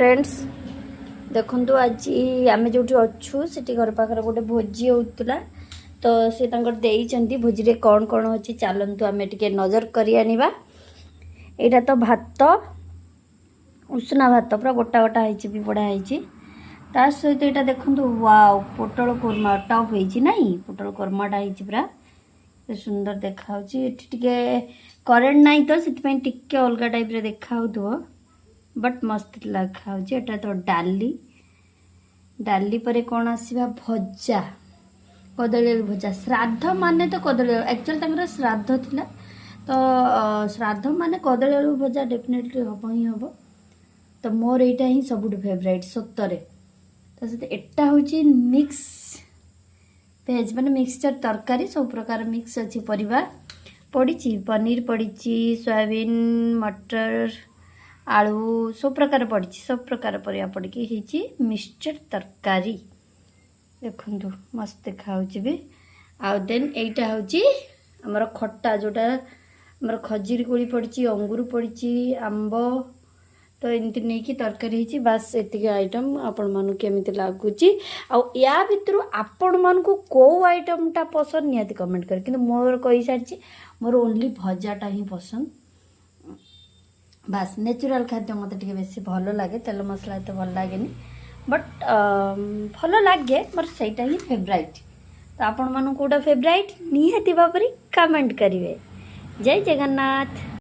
Friends देखु आज आम जो अच्छु से घर पाखे गोटे भोजी होता तो सी देती भोजी रे कौन कौन अच्छी चलतु आम टे नजर कर तो भात उषुना भात पूरा गोटा गोटा भी बड़ा ता सहित यहाँ देखु वाओ पोटल कोरमा टप हो पोटल कोरमाटा पूरा सुंदर देखा टे करेन्ट नाई तो से अलग टाइप देखा बट मस्त लगा तो डाली डाली पर कौन आसवा भजा कदली भजा श्राद्ध माने तो कदली एक्चुअली श्राद्ध थिला तो श्राद्ध माने कदली आलू भजा डेफिनेटली हम ही हम तो मोर यहाँ ही सब फेवरेट सतरे तो एटा हूँ मिक्स भेज माने मिक्सचर तरकारी सब प्रकार मिक्स अच्छी परिवा पड़ी पनीर पड़ी सोयाबीन मटर आलू सब प्रकार पड़ी सब प्रकार परिया पड़ी मिक्सचर तरकारी देखु मस्त देखा भी आउ देन एटा हूँ आमर खट्टा जोटा आमर खजुरी कोली पड़ी अंगूर पड़ी आंब तो एमती नहीं कि तरकारी बास एतिक आइटम आपण मानू केमिति लागुची आ या भितर आपण मानू को आइटमटा पसंद निहाती कमेंट कर कि मोर कही सारी मोर ओनली भजाटा ही पसंद बास नेचुरल खाद्य मत टे बेसी भल लगे तेल मसला तो भल लगे बट भल लगे मोर सहीटा ही फेवराइट तो आपण मानू कोटा फेवराइट निहाती भाव कमेंट करेंगे। जय जगन्नाथ।